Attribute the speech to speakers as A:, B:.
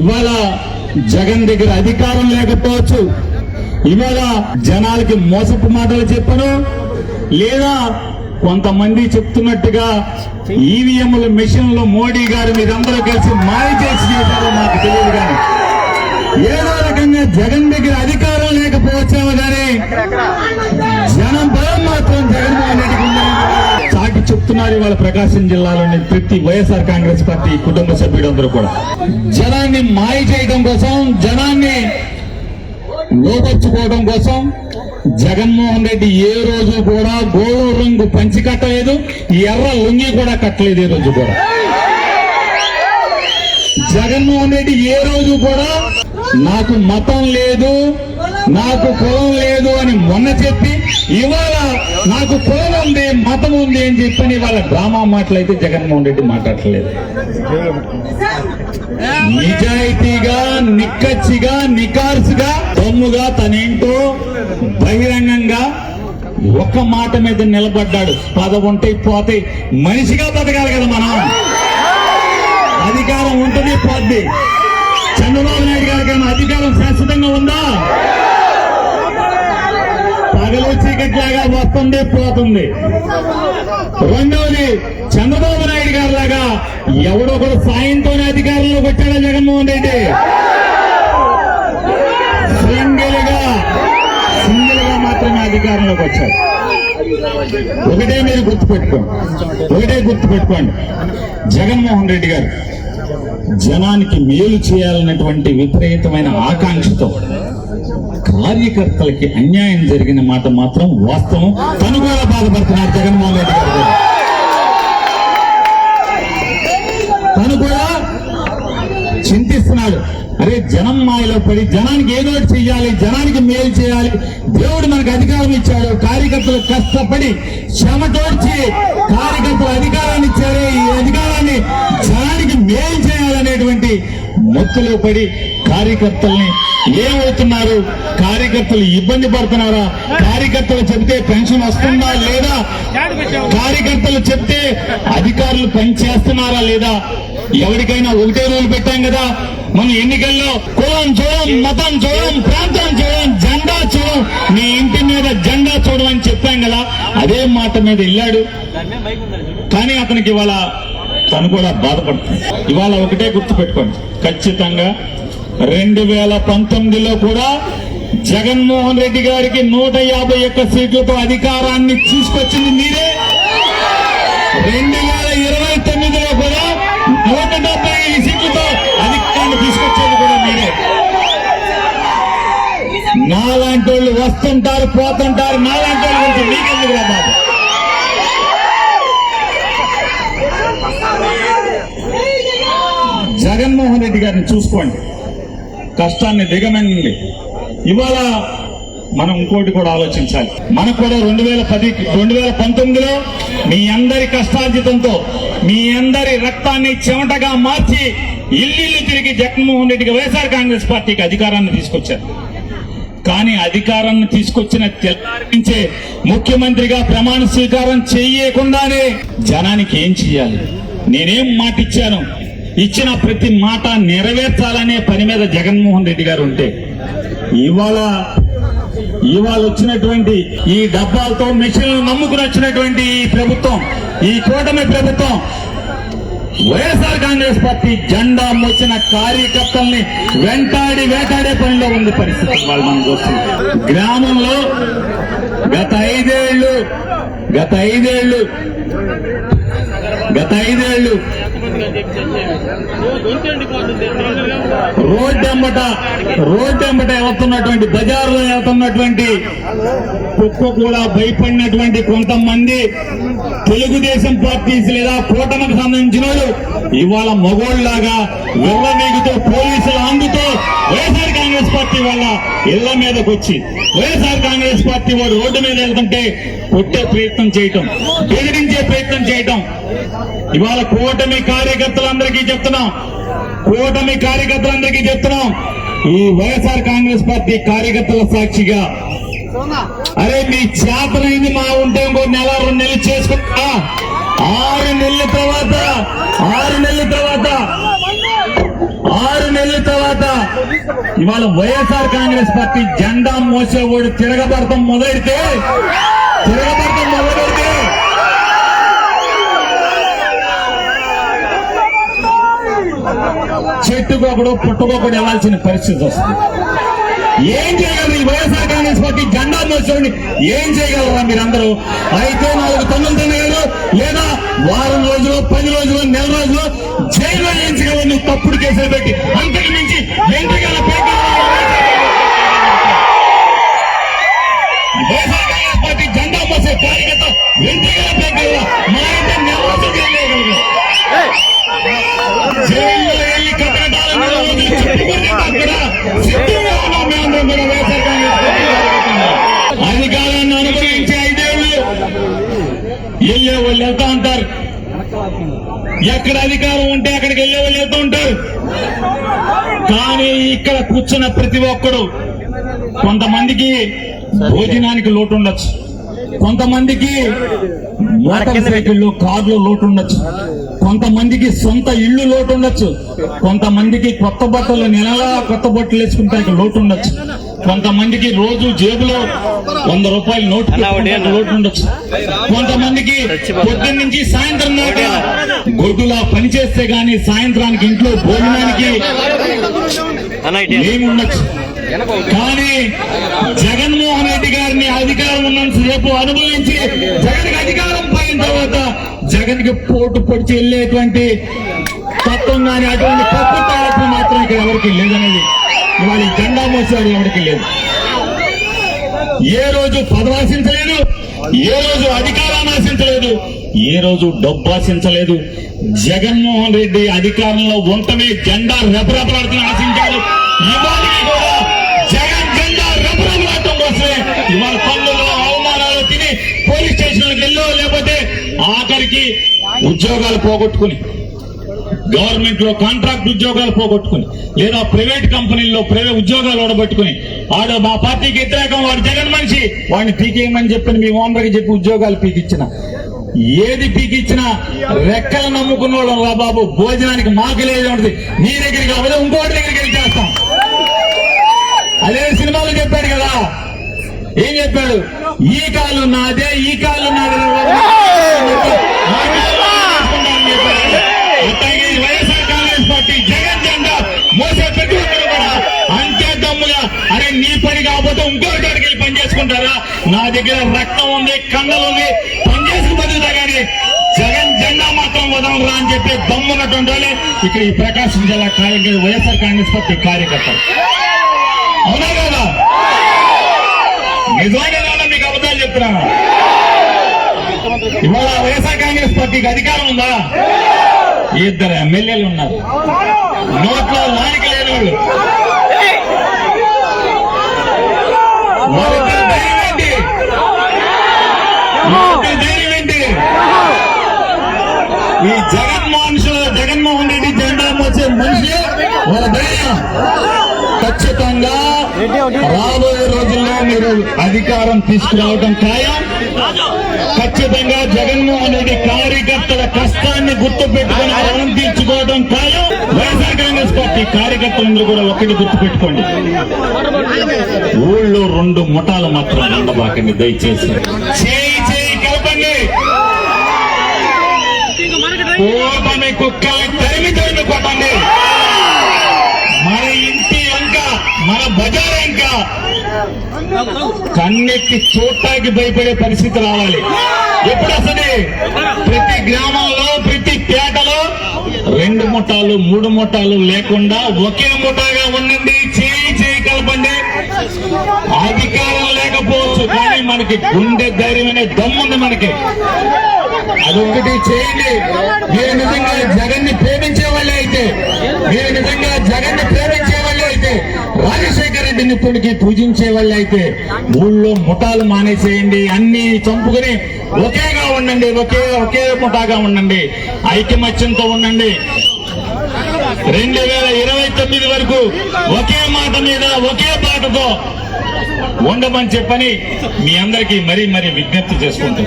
A: ఇవాళ జగన్ దగ్గర అధికారం లేకపోవచ్చు, ఇవాళ జనాలకి మోసపు మాటలు చెప్పను, లేదా కొంతమంది చెప్తున్నట్టుగా ఈవీఎంల మెషిన్లో మోడీ గారు మీరందరూ కలిసి మాయ చేసి చేశారో నాకు తెలియదు. కానీ ఏదో రకంగా జగన్ దగ్గర అధికారం లేకపోవచ్చేమో కానీ జనం బలం మాత్రం జగన్మోహన్ రెడ్డికి ఉందని చాటి చెప్తున్నారు ఇవాళ ప్రకాశం జిల్లాలోని ప్రతి వైఎస్ఆర్ కాంగ్రెస్ పార్టీ కుటుంబ సభ్యులందరూ కూడా. జనాన్ని మాయ చేయడం కోసం, జనాన్ని లోపరుచుకోవడం కోసం జగన్మోహన్ రెడ్డి ఏ రోజు కూడా గోధుమ రంగు పంచి కట్టలేదు, ఎర్ర లుంగి కూడా కట్టలేదు. ఏ రోజు కూడా జగన్మోహన్ రెడ్డి ఏ రోజు కూడా నాకు మతం లేదు, నాకు కులం లేదు అని మొన్న చెప్పి ఇవాళ నాకు కులం ఉంది, మతం ఉంది అని చెప్పని ఇవాళ డ్రామా మాటలైతే జగన్మోహన్ రెడ్డి మాట్లాడలేదు. నిజాయితీగా, నిక్కచ్చిగా, నికార్సుగా, దమ్ముగా తనేంటో బహిరంగంగా ఒక్క మాట మీద నిలబడ్డాడు. పదవుంటే పోతే మనిషిగా బతకాలి కదా మనం. అధికారం ఉంటుంది పోద్ది. చంద్రబాబు నాయుడు గారికి అధికారం శాశ్వతంగా ఉందా? పగలు చీకట్లాగా వస్తుంది పోతుంది. రెండవది, చంద్రబాబు నాయుడు గారి లాగా ఎవడో కూడా సాయంతోనే అధికారంలోకి వచ్చాడా జగన్మోహన్ రెడ్డి? సింగిల్ గా మాత్రమే అధికారంలోకి వచ్చాడు. ఒకటే మీరు గుర్తుపెట్టుకోండి, జగన్మోహన్ రెడ్డి గారు జనానికి మేలు చేయాలన్నటువంటి విపరీతమైన ఆకాంక్షతో కార్యకర్తలకి అన్యాయం జరిగిన మాట మాత్రం వాస్తవం. తను కూడా బాధపడుతున్నారు జగన్మోహన్ రెడ్డి గారు. తను కూడా చింతిస్తున్నాడు. అరే జనం మాయలో పడి జనానికి ఏదో చెయ్యాలి, జనానికి మేలు చేయాలి, దేవుడు మనకు అధికారం ఇచ్చాడు, కార్యకర్తలు కష్టపడి చెమటోడ్చి కార్యకర్తలు అధికారాన్ని ఇచ్చారే, ఈ అధికారాన్ని జనానికి మేలు చేయాలనేటువంటి మొత్తులో పడి కార్యకర్తల్ని ఏమవుతున్నారు, కార్యకర్తలు ఇబ్బంది పడుతున్నారా, కార్యకర్తలు చెబితే పెన్షన్ వస్తుందా లేదా, కార్యకర్తలు చెప్తే అధికారులు పని చేస్తున్నారా లేదా, ఎవరికైనా ఒకటే రూల్ పెట్టాం కదా మనం ఎన్నికల్లో, కులం చూడం, మతం చూడం, ప్రాంతం చూడం, జెండా చూడం, నీ ఇంటి మీద జెండా చూడం అని చెప్పాం కదా. అదే మాట మీద వెళ్ళాడు. కానీ అతనికి ఇవాళ తను కూడా బాధపడుతుంది. ఇవాళ ఒకటే గుర్తుపెట్టుకోండి, ఖచ్చితంగా 2019లో కూడా జగన్మోహన్ రెడ్డి గారికి 151 సీట్లతో అధికారాన్ని తీసుకొచ్చింది మీరే. 2029లో కూడా 170 సీట్లతో అధికారాన్ని తీసుకొచ్చేది కూడా మీరే. నాలాంటి వాళ్ళు వస్తుంటారు, పోతుంటారు, నాలాంటి వాళ్ళ గురించి మీకెందుకు రా బాబు. జగన్మోహన్ రెడ్డి గారిని చూసుకోండి, కష్టాన్ని దిగమంది. ఇవాళ మనం ఇంకోటి కూడా ఆలోచించాలి. మనకు కూడా 2019లో మీ అందరి కష్టార్జితంతో, మీ అందరి రక్తాన్ని చెమటగా మార్చి ఇల్లు తిరిగి జగన్మోహన్ రెడ్డికి వైఎస్ఆర్ కాంగ్రెస్ పార్టీకి అధికారాన్ని తీసుకొచ్చారు. కానీ అధికారాన్ని తీసుకొచ్చిన తెల్లారి నుంచే ముఖ్యమంత్రిగా ప్రమాణ స్వీకారం చేయకుండానే జనానికి ఏం చెయ్యాలి, నేనేం మాట ఇచ్చాను, ఇచ్చిన ప్రతి మాట నెరవేర్చాలనే పని మీద జగన్మోహన్ రెడ్డి గారు ఉంటే ఇవాళ వచ్చినటువంటి ఈ డబ్బాలతో మెషిన్లు నమ్ముకుని వచ్చినటువంటి ఈ ప్రభుత్వం, ఈ కూటమి ప్రభుత్వం వైఎస్ఆర్ కాంగ్రెస్ పార్టీ జెండా మోసిన కార్యకర్తల్ని వేటాడే పనిలో ఉంది పరిస్థితి. వాళ్ళు మనం చూస్తుంది గ్రామంలో గత ఐదేళ్లు రోడ్డెంబట వెళ్తున్నటువంటి, బజార్లో వెళ్తున్నటువంటి కుక్క కూడా భయపడినటువంటి కొంతమంది తెలుగుదేశం పార్టీస్ లేదా కూటమికి సంబంధించిన వాళ్ళు ఇవాళ మగోళ్లాగా వెళ్లమీగుతూ పోలీసుల అందుతో వైఎస్ఆర్ కాంగ్రెస్ పార్టీ వాళ్ళ ఇళ్ల మీదకి వచ్చి వైఎస్ఆర్ కాంగ్రెస్ పార్టీ వాడు రోడ్డు మీద వెళ్తుంటే కొట్టే ప్రయత్నం చేయటం, బెదిరించే ప్రయత్నం చేయటం. ఇవాళ కూటమి కార్యకర్తలందరికీ చెప్తున్నాం, ఈ వైఎస్ఆర్ కాంగ్రెస్ పార్టీ కార్యకర్తల సాక్షిగా, అరే మీ చేతనైంది మా ఉంటే ఇంకో నెల 2 నెలలు చేసుకుంటా, 6 నెలల తర్వాత 6 నెలల తర్వాత ఇవాళ వైఎస్ఆర్ కాంగ్రెస్ పార్టీ జెండా మోసేవాడు తిరగబడతాం మొదలెడితే చెట్టుకొకడు పుట్టుకొకడు వెళ్ళాల్సిన పరిస్థితి వస్తుంది. ఏం చేయగలరు ఈ వైఎస్ఆర్ కాంగ్రెస్ పార్టీ జెండా మోసేవాడిని? ఏం చేయగలరా మీరందరూ? అయితే 4 తొమ్మిది తినగలరు, లేదా వారం రోజులు 10 రోజులు నెల రోజులు జైల్లో వేయించగలరు నువ్వు తప్పుడు కేసులు పెట్టి. అంతకు మించి ఎంతకాల వైఎస్ఆర్ కాంగ్రెస్ పార్టీ జెండా మోసే కార్యకర్త ఎంతకాల పెంచాల మా ఇంటి నెల రోజులు జైలు జైల్లో వెళ్ళి కట్టడాలని అక్కడ సిద్ధంగా ఉన్నాం మేమందరం కూడా. వైఎస్ఆర్ కాంగ్రెస్ పార్టీ అధికారాన్ని అనుభవించే 5 ఏళ్ళు వెళ్ళే వాళ్ళు వెళ్తా ఉంటారు. ఎక్కడ అధికారం ఉంటే అక్కడికి వెళ్ళే వాళ్ళు వెళ్తూ ఉంటారు. కానీ ఇక్కడ కూర్చున్న ప్రతి ఒక్కడు కొంతమందికి భోజనానికి లోటు ఉండొచ్చు, కొంతమందికి మోటార్ సైకిళ్ళు కార్లు లోటు ఉండొచ్చు, కొంతమందికి సొంత ఇళ్లు లోటు ఉండొచ్చు, కొంతమందికి కొత్త బట్టలు నెలలా కొత్త బట్టలు వేసుకుంటానికి లోటు ఉండొచ్చు, కొంతమందికి రోజు జేబులో 100 రూపాయలు నోటు లోటు ఉండొచ్చు, కొంతమందికి పొద్దున్న నుంచి సాయంత్రం దాకా గొడ్డులా పనిచేస్తే గాని సాయంత్రానికి ఇంట్లో భోజనానికి ఏముండొచ్చు. కానీ జగన్మోహన్ రెడ్డి గారిని అధికారం ఉన్నంతసేపు అనుభవించి జగన్ అధికారం పోయిన తర్వాత జగన్ కి పోటు పొడిచి వెళ్ళేటువంటి తత్వం కానీ అటువంటి తత్వం మాత్రం ఇక్కడ ఎవరికి లేదనేది ఇవాళ ఈ జెండా మోసేవాడు ఎవరికి లేదు. ఏ రోజు పదవి ఆశించలేదు, ఏ రోజు అధికారాన్ని ఆశించలేదు, ఏ రోజు డబ్బు ఆశించలేదు. జగన్మోహన్ రెడ్డి అధికారంలో ఉంటమే జెండా రెపరెపలాడుతున్న ఆశించాడు. ఇవాళకి కూడా జగన్ జెండా రెపరెపలాడటం కోసమే ఇవాళ పన్నులు అవమానాలు తిని పోలీస్ స్టేషన్లకు వెళ్ళో, లేకపోతే ఆఖరికి ఉద్యోగాలు పోగొట్టుకుని గవర్నమెంట్ లో కాంట్రాక్ట్ ఉద్యోగాలు పోగొట్టుకుని, లేదా ప్రైవేట్ కంపెనీల్లో ప్రైవేట్ ఉద్యోగాలు ఓడబెట్టుకుని ఆడు మా పార్టీకి వ్యతిరేకం, వాడు జగన్ మనిషి, వాడిని పీకేయమని చెప్పి మీ ఓనర్కి చెప్పి ఉద్యోగాలు పీకిచ్చిన, ఏది పీకిచ్చినా రెక్కలు నమ్ముకున్న వాళ్ళం రా బాబు, భోజనానికి మాకు లేదు ఉంటుంది, నీ దగ్గరికి కాకపోతే ఇంకోటి దగ్గరికి వెళ్ళి చేస్తాం. అదే సినిమాలో చెప్పాడు కదా, ఏం చెప్పాడు? ఈ కాళ్ళు నాదే, ఈ కాళ్ళు నాదే, వైఎస్ఆర్ కాంగ్రెస్ పార్టీ జగన్ జెండా మోసే ప్రతి ఒక్కరు కూడా అంతే దమ్ముగా, అరే నీ పని కాకపోతే ఇంకొకటి దగ్గరికి వెళ్ళి పని చేసుకుంటారా, నా దగ్గర రక్తం ఉంది, కండలు ఉంది, పనిచేసుకు బతుకుతా కానీ జగన్ జెండా మాత్రం వదలరా అని చెప్పి దమ్మున్నటువంటి వాళ్ళే ఇక్కడ ఈ ప్రకాశం జిల్లా వైఎస్ఆర్ కాంగ్రెస్ పార్టీ కార్యకర్తలు. అవునా కదా? నిజమైన మీకు అబద్ధాలు చెప్తున్నాను. ఇవాళ వైఎస్ఆర్ కాంగ్రెస్ పార్టీకి అధికారం ఉందా? 2 ఎమ్మెల్యేలు ఉన్నారు, నోట్లో లానికి లేని వాళ్ళు. వాళ్ళిద్దరు ధైర్యం ఏంటి? ధైర్యం ఏంటి? ఈ జగన్మోహన్ రెడ్డి జెండా మోసే మనిషి వాళ్ళ ధైర్యం. ఖచ్చితంగా రాబోయే రోజుల్లో మీరు అధికారం తీసుకురావడం ఖాయం. ఖచ్చితంగా జగన్మోహన్ రెడ్డి కార్యకర్తల కష్టాన్ని గుర్తు పెట్టుకుని రుణం తీర్చుకోవడం ఖాయం. వైఎస్ఆర్ కాంగ్రెస్ పార్టీ కార్యకర్తలందరూ కూడా ఒకటి గుర్తు పెట్టుకోండి, ఊళ్ళో 2 ముఠాలు మాత్రం ఉండబాకండి దయచేసి. చేయి కలపండి, కోపమి కుక్కల్ని తరిమి కొట్టండి. మన ఇంటి అంక, మన బజార్ అంక కన్నెత్తి చూడటానికి భయపడే పరిస్థితి రావాలి. ఎప్పుడు వస్తుంది? ప్రతి గ్రామంలో, ప్రతి పేటలో 2 ముఠాలు 3 ముఠాలు లేకుండా ఒకే ముఠాగా ఉండండి. చేయి కలపండి. అధికారం లేకపోవచ్చు కానీ మనకి గుండె ధైర్యం అనే దమ్ముంది మనకి. అదొకటి చేయండి. మీరు నిజంగా జగన్ ని ప్రేమించే వాళ్ళే అయితే, మీరు నిజంగా జగన్ ని ప్రేమించే వాళ్ళే అయితే, రాజశేఖర రెడ్డి నిపుణుడికి పూజించే వాళ్ళే అయితే ఊళ్ళో ముఠాలు మానేసేయండి. అన్ని చంపుకుని ఒకేగా ఉండండి, ఒకే ముఠాగా ఉండండి, ఐకమత్యంతో ఉండండి. 2029 వరకు ఒకే మాట మీద ఒకే పాటతో ఉండమని చెప్పని మీ అందరికీ మరీ విజ్ఞప్తి చేసుకుంటాం.